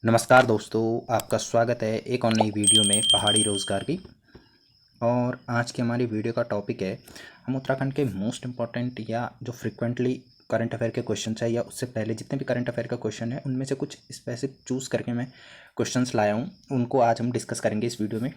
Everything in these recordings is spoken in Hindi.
नमस्कार दोस्तों, आपका स्वागत है एक और नई वीडियो में पहाड़ी रोज़गार की। और आज की हमारी वीडियो का टॉपिक है, हम उत्तराखंड के मोस्ट इम्पॉर्टेंट या जो फ्रिक्वेंटली करंट अफेयर के क्वेश्चन है या उससे पहले जितने भी करंट अफेयर का क्वेश्चन है उनमें से कुछ स्पेसिफिक चूज़ करके मैं क्वेश्चंस लाया हूँ। उनको आज हम डिस्कस करेंगे इस वीडियो में।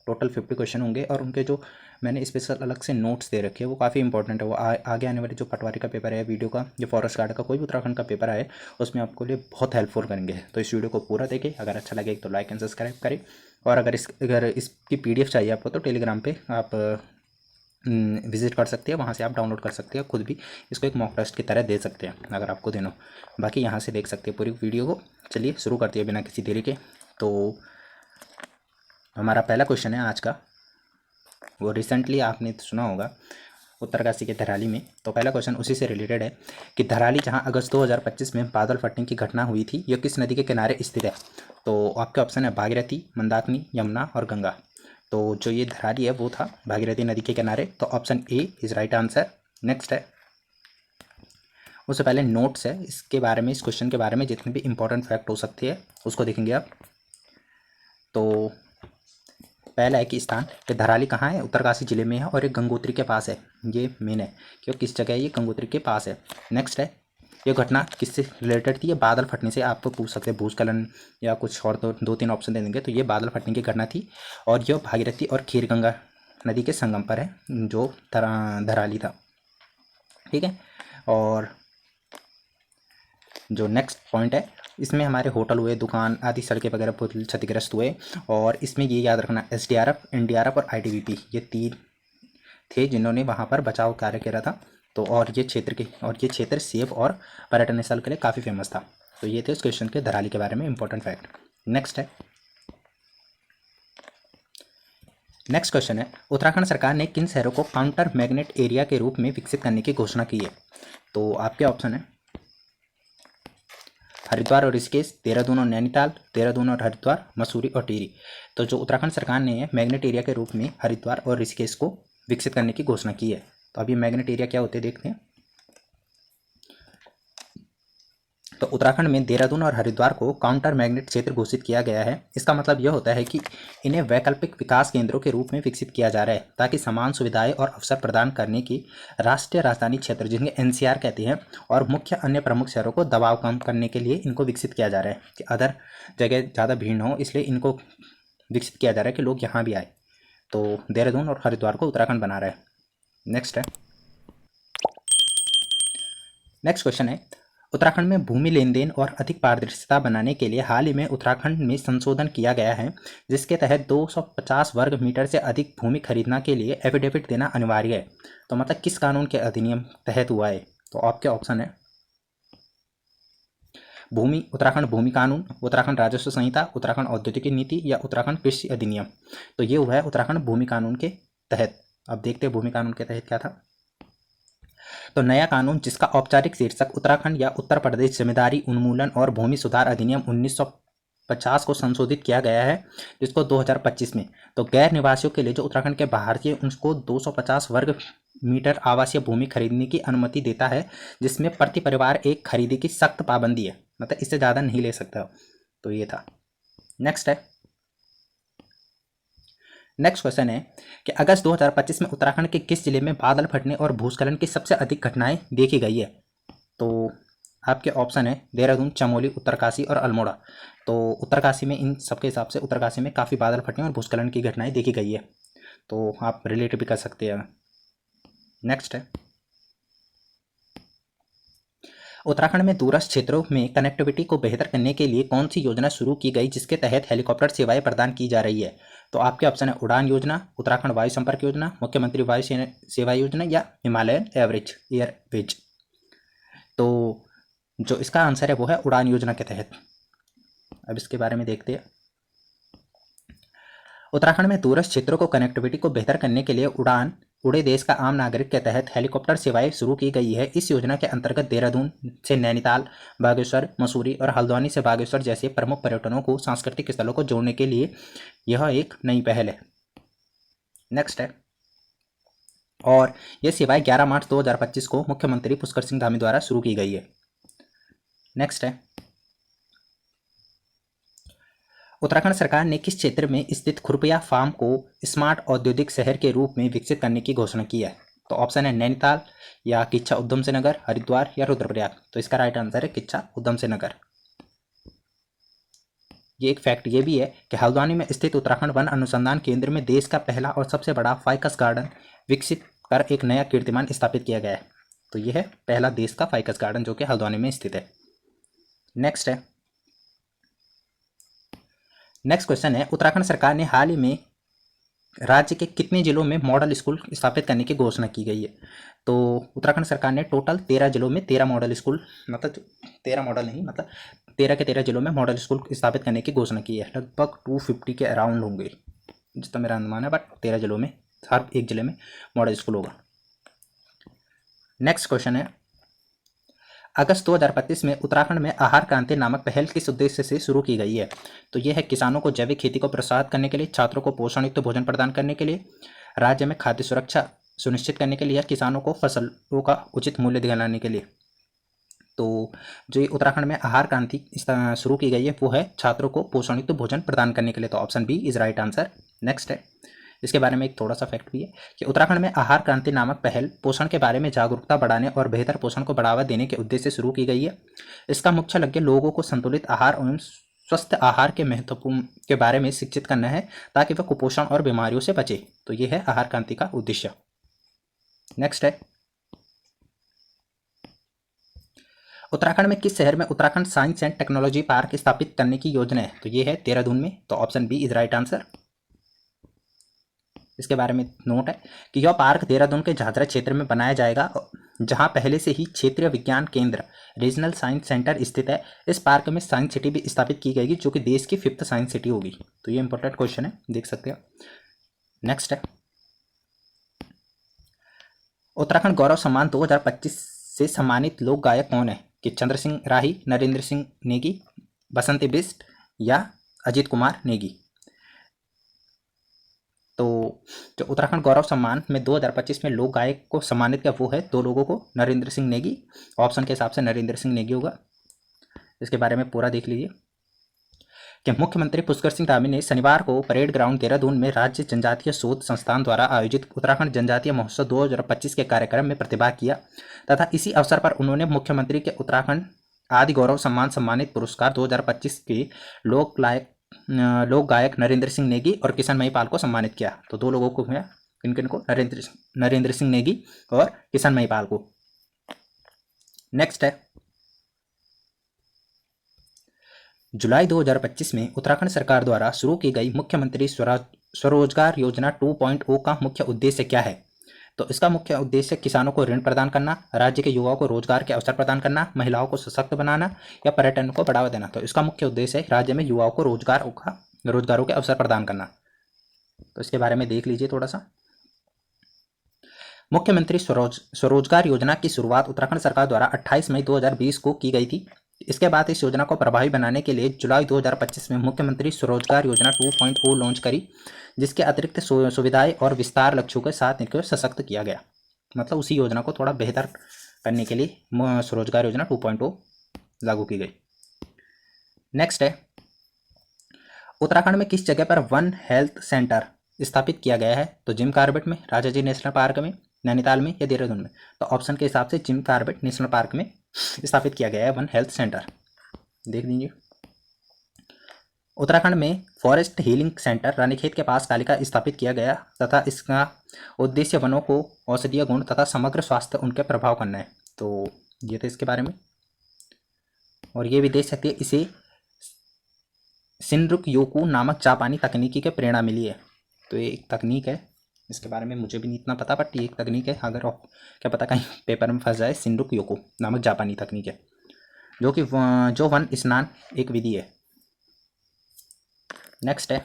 टोटल 50 क्वेश्चन होंगे और उनके जो मैंने स्पेशल अलग से नोट्स दे रखे हैं वो काफ़ी इंपॉर्टेंट है। वो आगे आने वाले जो पटवारी का पेपर है, वीडियो का, जो फॉरेस्ट गार्ड का, कोई भी उत्तराखंड का पेपर आए उसमें आपको लिए बहुत हेल्पफुल करेंगे। तो इस वीडियो को पूरा देखें। अगर अच्छा लगे तो लाइक एंड सब्सक्राइब करें। और अगर इसकी PDF चाहिए आपको तो टेलीग्राम पे आप विजिट कर सकते हैं, वहाँ से आप डाउनलोड कर सकते हैं। खुद भी इसको एक मॉक टेस्ट की तरह दे सकते हैं अगर आपको देना हो। बाकी यहाँ से देख सकते हैं पूरी वीडियो को। चलिए शुरू करते हैं बिना किसी देरी के। तो हमारा पहला क्वेश्चन है आज का, वो रिसेंटली आपने सुना होगा उत्तरकाशी के धराली में। तो पहला क्वेश्चन उसी से रिलेटेड है कि धराली जहां अगस्त 2025 में बादल फटने की घटना हुई थी, यह किस नदी के किनारे स्थित है। तो आपके ऑप्शन है भागीरथी, मंदाकिनी, यमुना और गंगा। तो जो ये धराली है वो था भागीरथी नदी के किनारे। तो option A is right answer. Next है, उससे पहले नोट्स है इसके बारे में, इस क्वेश्चन के बारे में जितने भी इंपॉर्टेंट फैक्ट हो सकते हैं उसको देखेंगे आप। तो पहला है कि स्थान, ये धराली कहाँ है, उत्तरकाशी जिले में है और ये गंगोत्री के पास है। ये मेन है कि वो किस जगह है, ये गंगोत्री के पास है। नेक्स्ट है, ये घटना किससे रिलेटेड थी, ये बादल फटने से। आपको पूछ सकते हैं भूस्खलन या कुछ और, दो तीन ऑप्शन दे देंगे। तो ये बादल फटने की घटना थी और यह भागीरथी और खीरगंगा नदी के संगम पर है, जो धराली था। ठीक है। और जो नेक्स्ट पॉइंट है, इसमें हमारे होटल हुए, दुकान आदि, सड़कें वगैरह पूरी क्षतिग्रस्त हुए। और इसमें ये याद रखना, SDRF, NDRF और ITBP ये तीन थे जिन्होंने वहाँ पर बचाव कार्य किया था। तो और ये क्षेत्र सेफ और पर्यटन स्थल के लिए काफ़ी फेमस था। तो ये थे उस क्वेश्चन के धराली के बारे में इंपॉर्टेंट फैक्ट। नेक्स्ट क्वेश्चन है, उत्तराखंड सरकार ने किन शहरों को काउंटर मैग्नेट एरिया के रूप में विकसित करने की घोषणा की है। तो आपके ऑप्शन है हरिद्वार और ऋषिकेश, देहरादून और नैनीताल, देहरादून और हरिद्वार, मसूरी और टिहरी। तो जो उत्तराखंड सरकार ने मैग्नेट एरिया के रूप में हरिद्वार और ऋषिकेश को विकसित करने की घोषणा की है। तो अभी मैग्नेट एरिया क्या होते हैं देखते हैं। तो उत्तराखंड में देहरादून और हरिद्वार को काउंटर मैग्नेट क्षेत्र घोषित किया गया है। इसका मतलब यह होता है कि इन्हें वैकल्पिक विकास केंद्रों के रूप में विकसित किया जा रहा है ताकि समान सुविधाएं और अवसर प्रदान करने की राष्ट्रीय राजधानी क्षेत्र, जिन्हें NCR कहते हैं, और मुख्य अन्य प्रमुख शहरों को दबाव कम करने के लिए इनको विकसित किया जा रहा है कि अदर जगह ज़्यादा भीड़ न हो, इसलिए इनको विकसित किया जा रहा है कि लोग यहाँ भी आए। तो देहरादून और हरिद्वार को उत्तराखंड बना रहा है। नेक्स्ट क्वेश्चन है, उत्तराखंड में भूमि लेन देन और अधिक पारदर्शिता बनाने के लिए हाल ही में उत्तराखंड में संशोधन किया गया है, जिसके तहत 250 वर्ग मीटर से अधिक भूमि खरीदना के लिए एफिडेविट देना अनिवार्य है। तो मतलब किस कानून के अधिनियम तहत हुआ है। तो आपके ऑप्शन है उत्तराखंड भूमि कानून, उत्तराखंड राजस्व संहिता, उत्तराखंड औद्योगिक नीति या उत्तराखंड कृषि अधिनियम। तो ये हुआ है उत्तराखंड भूमि कानून के तहत। अब देखते हैं भूमि कानून के तहत क्या था। तो नया कानून, जिसका औपचारिक शीर्षक उत्तराखंड या उत्तर प्रदेश जमींदारी उन्मूलन और भूमि सुधार अधिनियम 1950 को संशोधित किया गया है, जिसको 2025 में तो गैर निवासियों के लिए जो उत्तराखंड के बाहर थे उनको 250 वर्ग मीटर आवासीय भूमि खरीदने की अनुमति देता है, जिसमें प्रति परिवार एक खरीदी की सख्त पाबंदी है, मतलब इससे ज़्यादा नहीं ले सकता। तो ये था। नेक्स्ट क्वेश्चन है कि अगस्त 2025 में उत्तराखंड के किस जिले में बादल फटने और भूस्खलन की सबसे अधिक घटनाएं देखी गई है। तो आपके ऑप्शन है देहरादून, चमोली, उत्तरकाशी और अल्मोड़ा। तो उत्तरकाशी में, इन सबके हिसाब से उत्तरकाशी में काफ़ी बादल फटने और भूस्खलन की घटनाएं देखी गई है। तो आप रिलेट भी कर सकते हैं। नेक्स्ट है, उत्तराखंड में दूरस्थ क्षेत्रों में कनेक्टिविटी को बेहतर करने के लिए कौन सी योजना शुरू की गई, जिसके तहत हेलीकॉप्टर सेवाएं प्रदान की जा रही है। तो आपके ऑप्शन है उड़ान योजना, उत्तराखंड वायु संपर्क योजना, मुख्यमंत्री वायु सेवा योजना या हिमालयन एवरेज एयरवेज। तो जो इसका आंसर है वो है उड़ान योजना के तहत। अब इसके बारे में देखते हैं। उत्तराखंड में दूरस्थ क्षेत्रों को कनेक्टिविटी को बेहतर करने के लिए उड़े देश का आम नागरिक के तहत हेलीकॉप्टर सेवाएं शुरू की गई है। इस योजना के अंतर्गत देहरादून से नैनीताल, बागेश्वर, मसूरी और हल्द्वानी से बागेश्वर जैसे प्रमुख पर्यटनों को, सांस्कृतिक स्थलों को जोड़ने के लिए यह एक नई पहल है। नेक्स्ट है, और यह सेवाएं 11 मार्च 2025 को मुख्यमंत्री पुष्कर सिंह धामी द्वारा शुरू की गई है। नेक्स्ट है, उत्तराखंड सरकार ने किस क्षेत्र में स्थित खुरपिया फार्म को स्मार्ट औद्योगिक शहर के रूप में विकसित करने की घोषणा की है? तो ऑप्शन है नैनीताल या किच्छा उधम सिंह नगर, हरिद्वार या रुद्रप्रयाग। तो इसका राइट आंसर है किच्छा उधम सिंह नगर। ये एक फैक्ट ये भी है कि हल्द्वानी में स्थित उत्तराखंड वन अनुसंधान केंद्र में देश का पहला और सबसे बड़ा फाइकस गार्डन विकसित कर एक नया कीर्तिमान स्थापित किया गया है। तो यह है पहला देश का फाइकस गार्डन जो कि हल्द्वानी में स्थित है। नेक्स्ट क्वेश्चन है, उत्तराखंड सरकार ने हाल ही में राज्य के कितने जिलों में मॉडल स्कूल स्थापित करने की घोषणा की गई है? तो उत्तराखंड सरकार ने टोटल 13 जिलों में 13 मॉडल स्कूल, मतलब 13 मॉडल नहीं, मतलब 13 के 13 जिलों में मॉडल स्कूल स्थापित करने की घोषणा की है। लगभग 250 के अराउंड होंगे जितना मेरा अनुमान है, बट 13 जिलों में हर एक जिले में मॉडल स्कूल होगा। नेक्स्ट क्वेश्चन है, अगस्त 2025 में उत्तराखंड में आहार क्रांति नामक पहल किस उद्देश्य से शुरू की गई है? तो यह है किसानों को जैविक खेती को प्रोत्साहित करने के लिए, छात्रों को पोषण युक्त भोजन प्रदान करने के लिए, राज्य में खाद्य सुरक्षा सुनिश्चित करने के लिए, या किसानों को फसलों का उचित मूल्य दिलाने के लिए। तो जो ये उत्तराखंड में आहार क्रांति शुरू की गई है वो है छात्रों को पोषण युक्त भोजन प्रदान करने के लिए। तो option B is right answer. Next है, इसके बारे में एक थोड़ा सा फैक्ट भी है कि उत्तराखंड में आहार क्रांति नामक पहल पोषण के बारे में जागरूकता बढ़ाने और बेहतर पोषण को बढ़ावा देने के उद्देश्य से शुरू की गई है। इसका मुख्य लक्ष्य लोगों को संतुलित आहार एवं स्वस्थ आहार के महत्वपूर्ण के बारे में शिक्षित करना है ताकि वह कुपोषण और बीमारियों से बचे। तो यह है आहार क्रांति का उद्देश्य। नेक्स्ट है, उत्तराखंड में किस शहर में Uttarakhand science and technology park स्थापित करने की योजना है? तो ये है देहरादून में। तो option B is right answer. इसके बारे में नोट है कि यह पार्क देहरादून के झाझरा क्षेत्र में बनाया जाएगा जहां पहले से ही क्षेत्रीय विज्ञान केंद्र रीजनल साइंस सेंटर स्थित है। इस पार्क में साइंस सिटी भी स्थापित की गई जो कि देश की 5th साइंस सिटी होगी। तो ये इंपॉर्टेंट क्वेश्चन है, देख सकते हो। नेक्स्ट है, उत्तराखंड गौरव सम्मान 2025 से सम्मानित लोक गायक कौन है? कि चंद्र सिंह राही, नरेंद्र सिंह नेगी, बसंती बिष्ट या अजीत कुमार नेगी। तो जो उत्तराखंड गौरव सम्मान में 2025 में लोक गायक को सम्मानित किया वो है 2 लोगों को, नरेंद्र सिंह नेगी। ऑप्शन के हिसाब से नरेंद्र सिंह नेगी होगा। इसके बारे में पूरा देख लीजिए कि मुख्यमंत्री पुष्कर सिंह धामी ने शनिवार को परेड ग्राउंड देहरादून में राज्य जनजातीय शोध संस्थान द्वारा आयोजित उत्तराखंड जनजातीय महोत्सव 2025 के कार्यक्रम में प्रतिभाग किया तथा इसी अवसर पर उन्होंने मुख्यमंत्री के उत्तराखंड आदि गौरव सम्मान सम्मानित पुरस्कार 2025 के लोक गायक नरेंद्र सिंह नेगी और किशन महिपाल को सम्मानित किया। तो 2 लोगों को मिला, किन को? नरेंद्र सिंह नेगी और किशन महिपाल को। नेक्स्ट है, जुलाई 2025 में उत्तराखंड सरकार द्वारा शुरू की गई मुख्यमंत्री स्वरोजगार योजना 2.0 का मुख्य उद्देश्य क्या है? तो इसका मुख्य उद्देश्य किसानों को ऋण प्रदान करना, राज्य के युवाओं को रोजगार के अवसर प्रदान करना, महिलाओं को सशक्त बनाना या पर्यटन को बढ़ावा देना। तो इसका मुख्य उद्देश्य है राज्य में युवाओं को रोजगारों के अवसर प्रदान करना। तो इसके बारे में देख लीजिए थोड़ा सा। मुख्यमंत्री स्वरोजगार योजना की शुरुआत उत्तराखंड सरकार द्वारा 28 मई 2020 को की गई थी। इसके बाद इस योजना को प्रभावी बनाने के लिए जुलाई 2025 में मुख्यमंत्री स्वरोजगार योजना 2.0 लॉन्च करी, जिसके अतिरिक्त सुविधाएं और विस्तार लक्ष्यों के साथ इनको सशक्त किया गया। मतलब उसी योजना को थोड़ा बेहतर करने के लिए स्वरोजगार योजना 2.0 लागू की गई। नेक्स्ट है, उत्तराखंड में किस जगह पर वन हेल्थ सेंटर स्थापित किया गया है? तो जिम कॉर्बेट में, राजाजी नेशनल पार्क में, नैनीताल में या देहरादून में? तो ऑप्शन के हिसाब से जिम कॉर्बेट नेशनल पार्क में स्थापित किया गया है वन हेल्थ सेंटर। देख लीजिए। उत्तराखंड में फॉरेस्ट हीलिंग सेंटर रानीखेत के पास कालिका स्थापित किया गया तथा इसका उद्देश्य वनों को औषधीय गुण तथा समग्र स्वास्थ्य उनके प्रभाव करना है। तो ये थे इसके बारे में। और ये भी देख सकते हैं, इसे शिनरुक योकू नामक जापानी तकनीकी के प्रेरणा मिली है। तो ये एक तकनीक है, इसके बारे में मुझे भी नहीं इतना पता, बट ये एक तकनीक है, अगर क्या पता कहीं पेपर में फंस जाए। शिनरुक योकू नामक जापानी तकनीक है जो वन स्नान एक विधि है। नेक्स्ट है,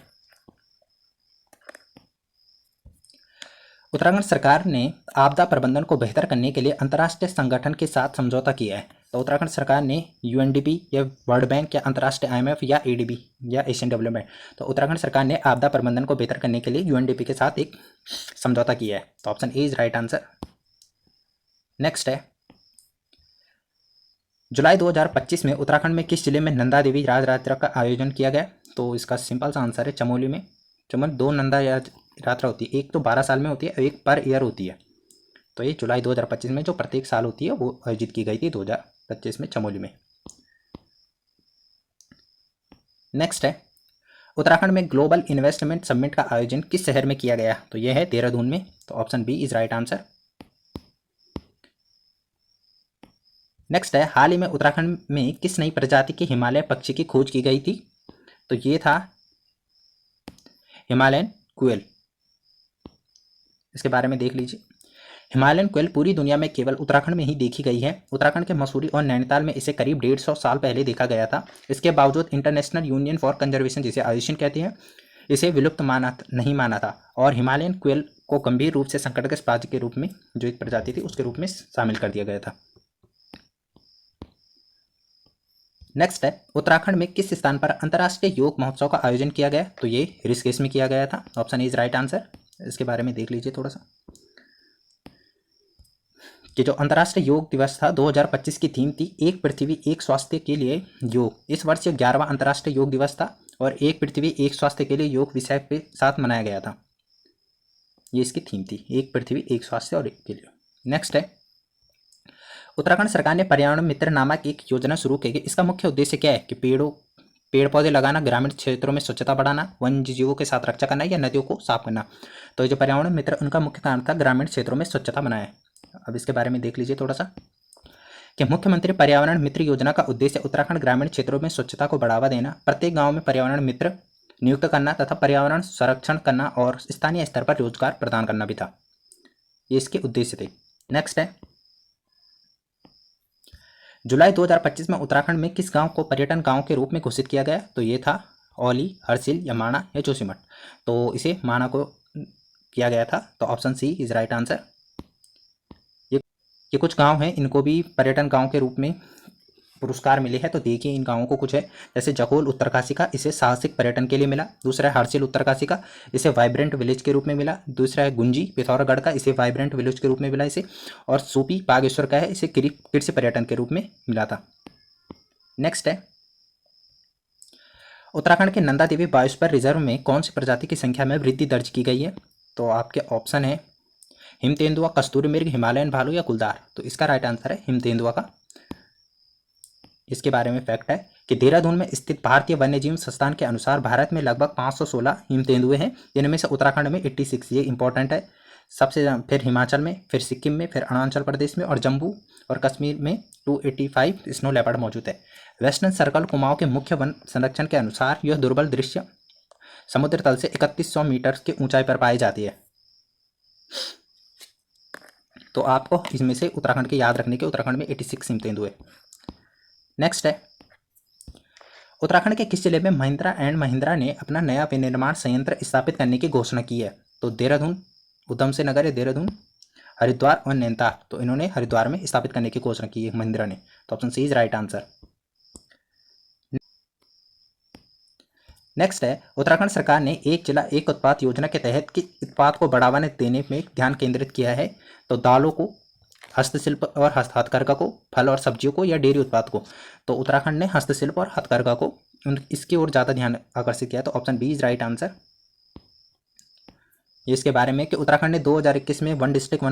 उत्तराखंड सरकार ने आपदा प्रबंधन को बेहतर करने के लिए अंतर्राष्ट्रीय संगठन के साथ समझौता किया है। तो उत्तराखंड सरकार ने यूएनडीपी या वर्ल्ड बैंक या अंतर्राष्ट्रीय IMF या एडीबी या एशियन डेवलपमेंट, तो उत्तराखंड सरकार ने आपदा प्रबंधन को बेहतर करने के लिए यूएनडीपी के साथ एक समझौता किया है। तो option A is right answer. Next है, जुलाई 2025 में उत्तराखंड में किस जिले में नंदा देवी राज यात्रा का आयोजन किया गया? तो इसका सिंपल सा आंसर है चमोली में। चमोली 2 नंदा यात्रा होती है, एक तो 12 साल में होती है और एक पर ईयर होती है। तो ये जुलाई 2025 में जो प्रत्येक साल होती है वो आयोजित की गई थी 2025 में चमोली में। नेक्स्ट है, उत्तराखंड में ग्लोबल इन्वेस्टमेंट समिट का आयोजन किस शहर में किया गया? तो यह है देहरादून में। तो option B is right answer. Next है, हाल ही में उत्तराखंड में किस नई प्रजाति के हिमालय पक्षी की खोज की गई थी? तो ये था हिमालयन क्वेल। इसके बारे में देख लीजिए। हिमालयन क्वेल पूरी दुनिया में केवल उत्तराखंड में ही देखी गई है। उत्तराखंड के मसूरी और नैनीताल में इसे करीब 150 साल पहले देखा गया था। इसके बावजूद इंटरनेशनल यूनियन फॉर कंजर्वेशन, जिसे आयुषन कहते हैं, इसे विलुप्त नहीं माना था और हिमालयन क्वेल को गंभीर रूप से संकटग्रस्त प्रजाति के रूप में, जो एक प्रजाति थी उसके रूप में शामिल कर दिया गया था। नेक्स्ट है, उत्तराखंड में किस स्थान पर अंतर्राष्ट्रीय योग महोत्सव का आयोजन किया गया? तो ये ऋषिकेश में किया गया था। Option is right answer. इसके बारे में देख लीजिए थोड़ा सा कि जो अंतर्राष्ट्रीय योग दिवस था 2025 की थीम थी एक पृथ्वी एक स्वास्थ्य के लिए योग। इस वर्ष 11वां अंतर्राष्ट्रीय योग दिवस था और एक पृथ्वी एक स्वास्थ्य के लिए योग विषय के साथ मनाया गया था। ये इसकी थीम थी, एक पृथ्वी एक स्वास्थ्य और एक के लिए। नेक्स्ट है, उत्तराखंड सरकार ने पर्यावरण मित्र नामक एक योजना शुरू की गई। इसका मुख्य उद्देश्य क्या है? कि पेड़ पौधे लगाना, ग्रामीण क्षेत्रों में स्वच्छता बढ़ाना, वन्य जीवों के साथ रक्षा करना या नदियों को साफ करना। तो जो पर्यावरण मित्र, उनका मुख्य कारण था ग्रामीण क्षेत्रों में स्वच्छता बनाए। अब इसके बारे में देख लीजिए थोड़ा सा कि मुख्यमंत्री पर्यावरण मित्र योजना का उद्देश्य उत्तराखंड ग्रामीण क्षेत्रों में स्वच्छता को बढ़ावा देना, प्रत्येक गांव में पर्यावरण मित्र नियुक्त करना तथा पर्यावरण संरक्षण करना और स्थानीय स्तर पर रोजगार प्रदान करना भी था। ये इसके उद्देश्य थे। नेक्स्ट है, जुलाई 2025 में उत्तराखंड में किस गांव को पर्यटन गांव के रूप में घोषित किया गया? तो ये था औली, हरसिल या माणा या जोशीमठ। तो इसे माणा को किया गया था। तो option C is right answer. ये कुछ गांव हैं, इनको भी पर्यटन गांव के रूप में पुरस्कार मिले हैं। तो देखिए इन गांवों को कुछ है, जैसे जखोल उत्तरकाशी का, इसे साहसिक पर्यटन के लिए मिला। दूसरा है हरसिल उत्तरकाशी का, इसे वाइब्रेंट विलेज के रूप में मिला। दूसरा है गुंजी पिथौरागढ़ का, इसे वाइब्रेंट विलेज के रूप में मिला इसे। और सूपी बागेश्वर का है, इसे कृषि पर्यटन के रूप में मिला था। नेक्स्ट है, उत्तराखंड के नंदा देवी बायोस्फीयर रिजर्व में कौन सी प्रजाति की संख्या में वृद्धि दर्ज की गई है? तो आपके ऑप्शन है हिम तेंदुआ, कस्तूरी मृग, हिमालयन भालू या गुलदार। तो इसका राइट आंसर है हिम तेंदुआ का। इसके बारे में फैक्ट है कि देहरादून में स्थित भारतीय वन्यजीव संस्थान के अनुसार भारत में लगभग 516 हिम तेंदुए हैं, जिनमें से उत्तराखंड में 86, ये इंपॉर्टेंट है सबसे, फिर हिमाचल में, फिर सिक्किम में, फिर अरुणाचल प्रदेश में और जम्मू और कश्मीर में 285 स्नो लेपर्ड मौजूद है। वेस्टर्न सर्कल कुमाऊं के मुख्य वन संरक्षण के अनुसार यह दुर्बल दृश्य समुद्र तल से 3100 मीटर की ऊंचाई पर पाई जाती है। तो आपको इसमें से उत्तराखंड के याद रखने के, उत्तराखंड में 86 हिम तेंदुए। नेक्स्ट है, उत्तराखंड के किस जिले में महिंद्रा एंड महिंद्रा ने अपना नया विनिर्माण संयंत्र स्थापित करने की घोषणा की है? तो देहरादून, उधम सिंह नगर या देहरादून, हरिद्वार और नैनीताल। तो इन्होंने हरिद्वार में स्थापित करने की घोषणा की है महिंद्रा ने। तो option C is right answer. Next है, उत्तराखंड सरकार ने एक जिला एक उत्पाद योजना के तहत किस उत्पाद को बढ़ावा देने में ध्यान केंद्रित किया है? तो दालों को, हस्तशिल्प और हथकरघा को, फल और सब्जियों को या डेयरी उत्पाद को। तो उत्तराखंड ने हस्तशिल्प और हथकरघा को, इसकी ओर ज़्यादा ध्यान आकर्षित किया। तो option B is right answer. ये इसके बारे में कि उत्तराखंड ने 2021 में वन डिस्ट्रिक्ट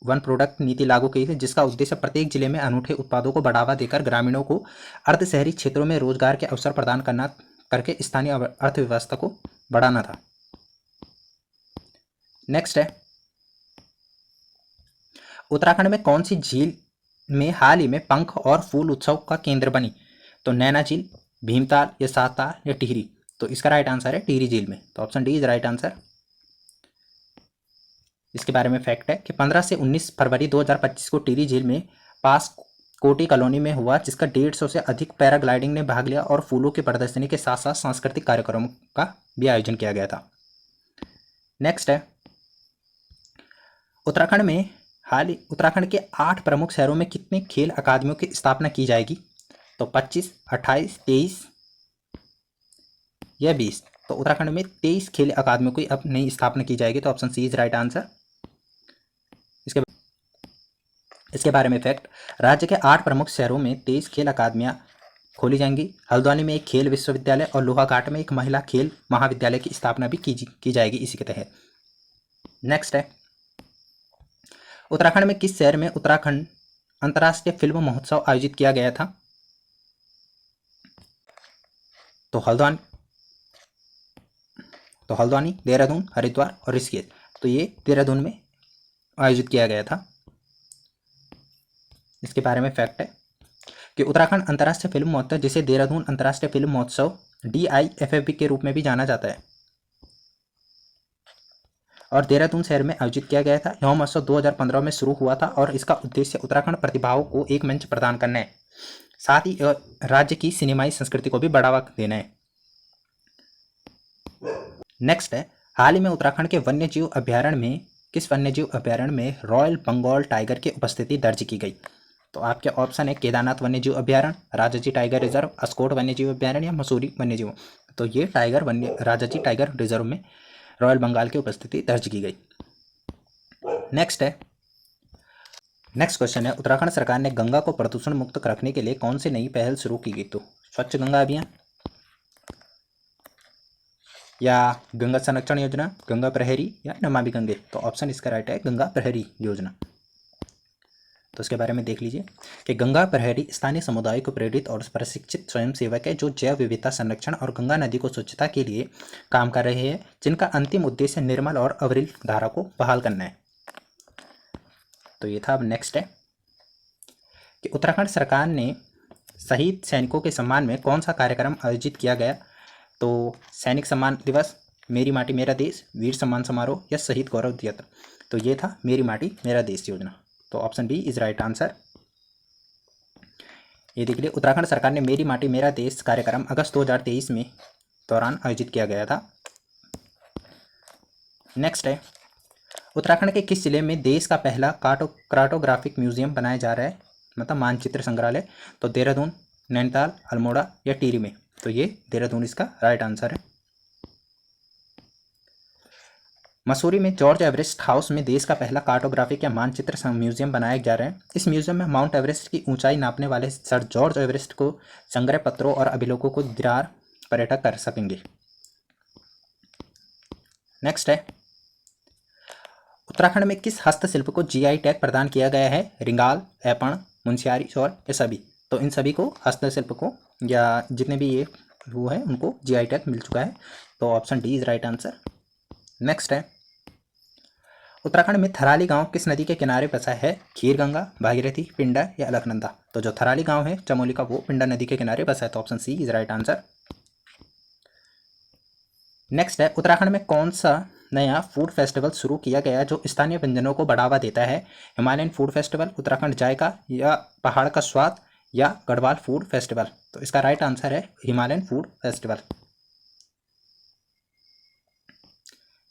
वन प्रोडक्ट नीति लागू की थी, जिसका उद्देश्य प्रत्येक जिले में अनूठे उत्पादों को बढ़ावा देकर ग्रामीणों को अर्ध शहरी क्षेत्रों में रोजगार के अवसर प्रदान करना करके स्थानीय अर्थव्यवस्था को बढ़ाना था। नेक्स्ट है, उत्तराखंड में कौन सी झील में हाल ही में पंख और फूल उत्सव का केंद्र बनी? तो नैना झील, भीमताल या साताल या टिहरी। तो इसका राइट आंसर है टिहरी झील में। तो option D is right answer. इसके बारे में फैक्ट है कि 15 से 19 फरवरी 2025 को टिहरी झील में पास कोटी कॉलोनी में हुआ, जिसका 150 से अधिक पैराग्लाइडिंग ने भाग लिया और फूलों की प्रदर्शनी के साथ साथ सांस्कृतिक कार्यक्रमों का भी आयोजन किया गया था। नेक्स्ट है, उत्तराखंड के 8 प्रमुख शहरों में कितने खेल अकादमियों की स्थापना की जाएगी? तो 25, 28, 23 या 20। तो उत्तराखंड में 23 खेल अकादमियों की अब नई स्थापना की जाएगी। तो option C is right answer. इसके बारे में फैक्ट, राज्य के 8 प्रमुख शहरों में 23 खेल अकादमियां खोली जाएंगी। हल्द्वानी में एक खेल विश्वविद्यालय और लोहाघाट में एक महिला खेल महाविद्यालय की स्थापना भी की जाएगी इसी के तहत। नेक्स्ट है, उत्तराखंड में किस शहर में उत्तराखंड अंतर्राष्ट्रीय फिल्म महोत्सव आयोजित किया गया था? तो हल्द्वानी, देहरादून, हरिद्वार और ऋषिकेश। तो ये देहरादून में आयोजित किया गया था। इसके बारे में फैक्ट है कि उत्तराखंड अंतर्राष्ट्रीय फिल्म महोत्सव, जिसे देहरादून अंतर्राष्ट्रीय फिल्म महोत्सव DIFFB के रूप में भी जाना जाता है, और देहरादून शहर में आयोजित किया गया था। यह महोत्सव 2015 में शुरू हुआ था और इसका उद्देश्य उत्तराखंड प्रतिभाओं को एक मंच प्रदान करना है, साथ ही राज्य की सिनेमाई संस्कृति को भी बढ़ावा देना है। नेक्स्ट है, हाल ही में उत्तराखंड के वन्यजीव अभ्यारण्य में किस वन्यजीव अभ्यारण्य में रॉयल बंगाल टाइगर की उपस्थिति दर्ज की गई? तो आपके ऑप्शन है केदारनाथ वन्यजीव अभ्यारण्य, राजाजी टाइगर रिजर्व, अस्कोट वन्यजीव अभ्यारण्य या मसूरी वन्यजीव। तो ये राजाजी टाइगर रिजर्व में रॉयल बंगाल की उपस्थिति दर्ज की गई। नेक्स्ट क्वेश्चन है, उत्तराखंड सरकार ने गंगा को प्रदूषण मुक्त रखने के लिए कौन सी नई पहल शुरू की गई? तो स्वच्छ गंगा अभियान, या गंगा संरक्षण योजना, गंगा प्रहरी या नमामि गंगे। तो ऑप्शन इसका राइट है गंगा प्रहरी योजना। तो इसके बारे में देख लीजिए कि गंगा प्रहरी स्थानीय समुदाय को प्रेरित और प्रशिक्षित स्वयंसेवक है जो जैव विविधता संरक्षण और गंगा नदी को स्वच्छता के लिए काम कर रहे हैं, जिनका अंतिम उद्देश्य निर्मल और अविरल धारा को बहाल करना है। तो ये था। अब नेक्स्ट है कि उत्तराखंड सरकार ने शहीद सैनिकों के सम्मान में कौन सा कार्यक्रम आयोजित किया गया? तो सैनिक सम्मान दिवस, मेरी माटी मेरा देश, वीर सम्मान समारोह या शहीद गौरव यात्रा। तो ये था मेरी माटी मेरा देश योजना। तो option B is right answer. ये देख लीजिए, उत्तराखंड सरकार ने मेरी माटी मेरा देश कार्यक्रम अगस्त 2023 में दौरान आयोजित किया गया था। नेक्स्ट है, उत्तराखंड के किस जिले में देश का पहला कार्टोग्राफिक म्यूजियम बनाया जा रहा है, मतलब मानचित्र संग्रहालय? तो देहरादून, नैनीताल, अल्मोड़ा या टिहरी में। तो ये देहरादून इसका राइट आंसर है। मसूरी में जॉर्ज एवरेस्ट हाउस में देश का पहला कार्टोग्राफिक या मानचित्र म्यूजियम बनाया जा रहा है। इस म्यूजियम में माउंट एवरेस्ट की ऊंचाई नापने वाले सर जॉर्ज एवरेस्ट को संग्रह पत्रों और अभिलेखों को दीदार पर्यटक कर सकेंगे। नेक्स्ट है, उत्तराखंड में किस हस्तशिल्प को GI टैग प्रदान किया गया है? रिंगाल, ऐपण, मुंशियारी, शॉल या सभी। तो इन सभी को हस्तशिल्प को या जितने भी ये वो है उनको GI टैग मिल चुका है। तो option D is right answer. Next है, उत्तराखंड में थराली गांव किस नदी के किनारे बसा है? खीरगंगा, भागीरथी, पिंडा या अलकनंदा। तो जो थराली गांव है चमोली का, वो पिंडा नदी के किनारे बसा है। तो option C is right answer. Next है, उत्तराखंड में कौन सा नया फूड फेस्टिवल शुरू किया गया जो स्थानीय व्यंजनों को बढ़ावा देता है? हिमालयन फूड फेस्टिवल, उत्तराखंड जायका या पहाड़ का स्वाद या गढ़वाल फूड फेस्टिवल। तो इसका राइट आंसर है हिमालयन फूड फेस्टिवल।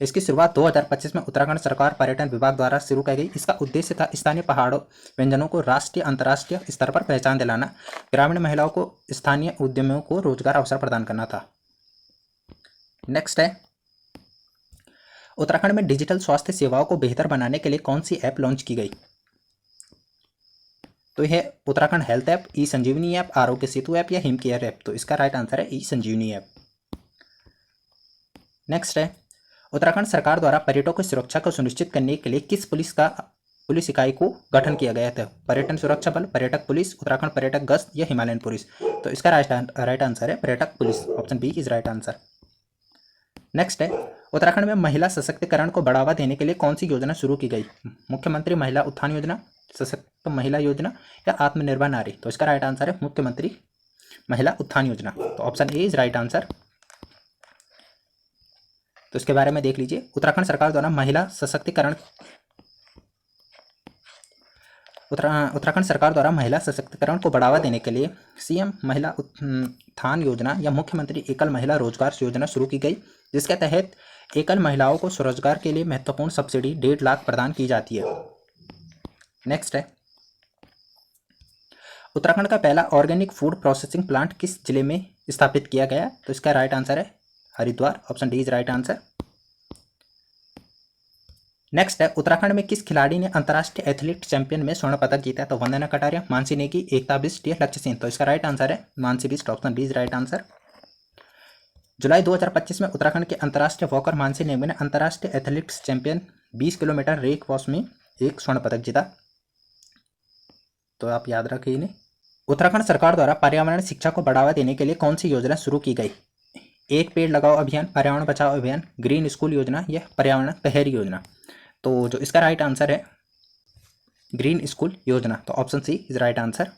इसकी शुरुआत 2025 में उत्तराखंड सरकार पर्यटन विभाग द्वारा शुरू की गई। इसका उद्देश्य था स्थानीय पहाड़ों व्यंजनों को राष्ट्रीय अंतर्राष्ट्रीय स्तर पर पहचान दिलाना, ग्रामीण महिलाओं को स्थानीय उद्यमियों को रोजगार अवसर प्रदान करना था। नेक्स्ट है, उत्तराखंड में डिजिटल स्वास्थ्य सेवाओं को बेहतर बनाने के लिए कौन सी ऐप लॉन्च की गई? तो यह उत्तराखंड हेल्थ ऐप, ई संजीवनी ऐप, आरोग्य सेतु ऐप या हिम केयर ऐप। तो इसका राइट आंसर है ई संजीवनी ऐप। नेक्स्ट है, उत्तराखंड सरकार द्वारा पर्यटकों की सुरक्षा को सुनिश्चित करने के लिए किस पुलिस इकाई को गठन किया गया था? पर्यटन सुरक्षा बल, पर्यटक पुलिस, उत्तराखंड पर्यटक गश्त या हिमालयन पुलिस। तो इसका राइट आंसर है पर्यटक पुलिस। Option B is right answer. Next है, उत्तराखंड में महिला सशक्तिकरण को बढ़ावा देने के लिए कौन सी योजना शुरू की गई? मुख्यमंत्री महिला उत्थान योजना, सशक्त महिला योजना या आत्मनिर्भर नारी। तो इसका राइट आंसर है मुख्यमंत्री महिला उत्थान योजना। तो option A is right answer. तो इसके बारे में देख लीजिए, उत्तराखंड सरकार द्वारा महिला सशक्तिकरण को बढ़ावा देने के लिए CM महिला उत्थान योजना या मुख्यमंत्री एकल महिला रोजगार योजना शुरू की गई, जिसके तहत एकल महिलाओं को स्वरोजगार के लिए महत्वपूर्ण सब्सिडी 1.5 लाख प्रदान की जाती है। नेक्स्ट है, उत्तराखंड का पहला ऑर्गेनिक फूड प्रोसेसिंग प्लांट किस जिले में स्थापित किया गया? तो इसका राइट आंसर है Haridwar. Option D is right answer. Next है, उत्तराखंड में किस खिलाड़ी ने अंतर्राष्ट्रीय एथलीट चैंपियन में स्वर्ण पदक जीता है? तो वंदना कटारिया, मानसी नेगी, एकता बिष्ट या लक्ष्य सेन। तो इसका राइट आंसर है Mansi Bisht, option B is right answer. जुलाई 2025 में उत्तराखंड के अंतर्राष्ट्रीय वॉकर मानसी नेगी ने अंतर्राष्ट्रीय athletes champion 20 kilometre race walk में एक स्वर्ण पदक जीता। तो आप याद रखिए इन्हें। उत्तराखंड सरकार द्वारा पर्यावरण शिक्षा को बढ़ावा देने के लिए कौन सी योजना शुरू की गई? एक पेड़ लगाओ अभियान, पर्यावरण बचाओ अभियान, ग्रीन स्कूल योजना या पर्यावरण पहल योजना। तो जो इसका राइट आंसर है ग्रीन स्कूल योजना, तो option C is right answer.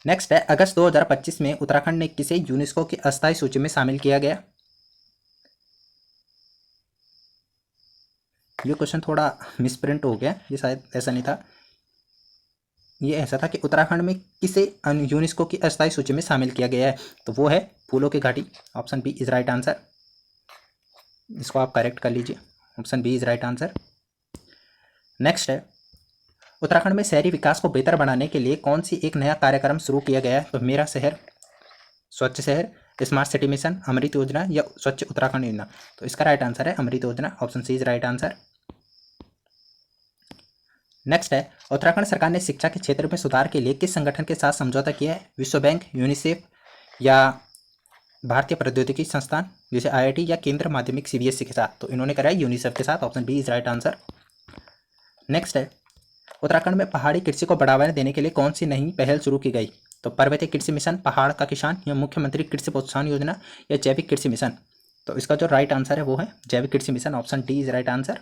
Next है, अगस्त 2025 में उत्तराखंड ने किसे यूनेस्को की अस्थायी सूची में शामिल किया गया? ये क्वेश्चन थोड़ा मिसप्रिंट हो गया, ये शायद ऐसा नहीं था। ये ऐसा था कि उत्तराखंड में किसे यूनेस्को की अस्थायी सूची में शामिल किया गया है, तो वो है फूलों की घाटी, option B is right answer. इसको आप करेक्ट कर लीजिए, option B is right answer. Next है, उत्तराखंड में शहरी विकास को बेहतर बनाने के लिए कौन सी एक नया कार्यक्रम शुरू किया गया है? तो मेरा शहर, स्वच्छ शहर, स्मार्ट सिटी मिशन, अमृत योजना या स्वच्छ उत्तराखंड योजना। तो इसका राइट आंसर है अमृत योजना, option C is right answer. Next है, उत्तराखंड सरकार ने शिक्षा के क्षेत्र में सुधार के लिए किस संगठन के साथ समझौता किया है? विश्व बैंक, यूनिसेफ या भारतीय प्रौद्योगिकी संस्थान जैसे IIT या केंद्र माध्यमिक CBSE के साथ। तो इन्होंने कराया यूनिसेफ के साथ, option B is right answer. Next है, उत्तराखंड में पहाड़ी कृषि को बढ़ावा देने के लिए कौन सी नई पहल शुरू की गई? तो पर्वतीय कृषि मिशन, पहाड़ का किसान या मुख्यमंत्री कृषि प्रोत्साहन योजना या जैविक कृषि मिशन। तो इसका जो राइट आंसर है वो है जैविक कृषि mission, option D is right answer.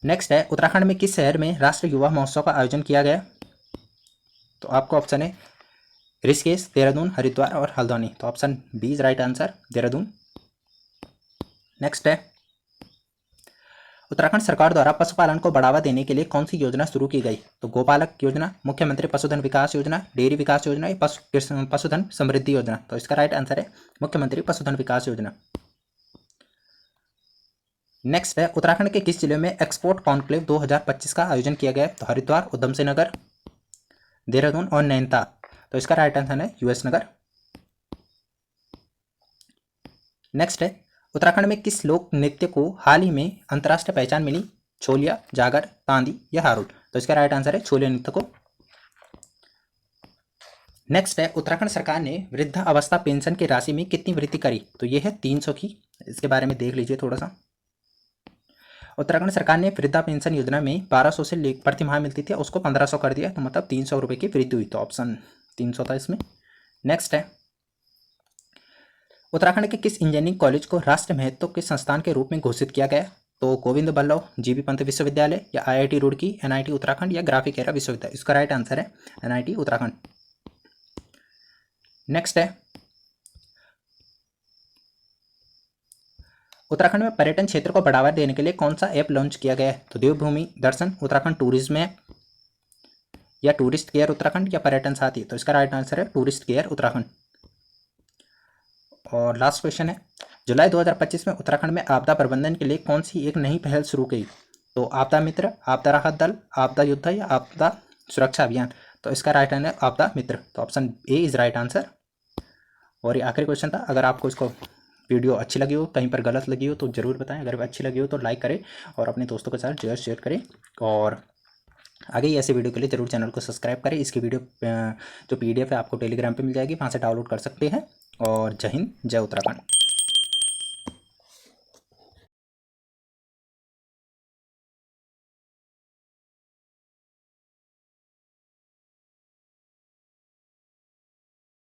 Next है, उत्तराखंड में किस शहर में राष्ट्रीय युवा महोत्सव का आयोजन किया गया? तो आपको ऑप्शन है ऋषिकेश, देहरादून, हरिद्वार और हल्द्वानी। तो option B is right answer, Dehradun. Next है, उत्तराखंड सरकार द्वारा पशुपालन को बढ़ावा देने के लिए कौन सी योजना शुरू की गई? तो गोपालक योजना, मुख्यमंत्री पशुधन विकास योजना, डेयरी विकास योजना या पशुधन समृद्धि योजना। तो इसका राइट आंसर है मुख्यमंत्री पशुधन विकास योजना। नेक्स्ट है, उत्तराखंड के किस जिले में एक्सपोर्ट कॉन्क्लेव 2025 का आयोजन किया गया? तो हरिद्वार, उधम सिंह नगर, देहरादून और नैनीताल। तो इसका राइट आंसर है US नगर। नेक्स्ट है, उत्तराखंड में किस लोक नृत्य को हाल ही में अंतर्राष्ट्रीय पहचान मिली? छोलिया, जागर, तांदी या हारुल। तो इसका राइट आंसर है छोलिया नृत्य को। नेक्स्ट है, उत्तराखंड सरकार ने वृद्धावस्था पेंशन की राशि में कितनी वृद्धि करी? तो ये है 300 की। इसके बारे में देख लीजिए थोड़ा सा। उत्तराखंड सरकार ने वृद्धा पेंशन योजना में 1200 से प्रति माह मिलती थी, उसको 1500 कर दिया, तो मतलब 300 रुपये की वृद्धि हुई। तो ऑप्शन 300 था इसमें। नेक्स्ट है, उत्तराखंड के किस इंजीनियरिंग कॉलेज को राष्ट्र महत्व के संस्थान के रूप में घोषित किया गया? तो गोविंद बल्लभ, GB पंत विश्वविद्यालय या IIT रुड़की, NIT उत्तराखंड या ग्राफिकेरा विश्वविद्यालय। इसका राइट आंसर है NIT उत्तराखंड। नेक्स्ट है, उत्तराखंड में पर्यटन क्षेत्र को बढ़ावा देने के लिए कौन सा ऐप लॉन्च किया गया है? तो देवभूमि दर्शन, उत्तराखंड टूरिज्म ऐप या टूरिस्ट केयर उत्तराखंड या पर्यटन साथी। तो इसका राइट आंसर है टूरिस्ट केयर उत्तराखंड। और लास्ट क्वेश्चन है, जुलाई 2025 में उत्तराखंड में आपदा प्रबंधन के लिए कौन सी एक नई पहल शुरू की? तो आपदा मित्र, आपदा राहत दल, आपदा योद्धा या आपदा सुरक्षा अभियान। तो इसका राइट आंसर है आपदा मित्र, तो option A is right answer. और ये आखिरी क्वेश्चन था। अगर आपको इसको वीडियो अच्छी लगी हो, कहीं पर गलत लगी हो तो ज़रूर बताएं। अगर अच्छी लगी हो तो लाइक करें और अपने दोस्तों के साथ जो है शेयर करें। और आगे ही ऐसे वीडियो के लिए ज़रूर चैनल को सब्सक्राइब करें। इसकी वीडियो जो PDF है आपको टेलीग्राम पे मिल जाएगी, वहाँ से डाउनलोड कर सकते हैं। और जय हिंद, जय उत्तराखंड।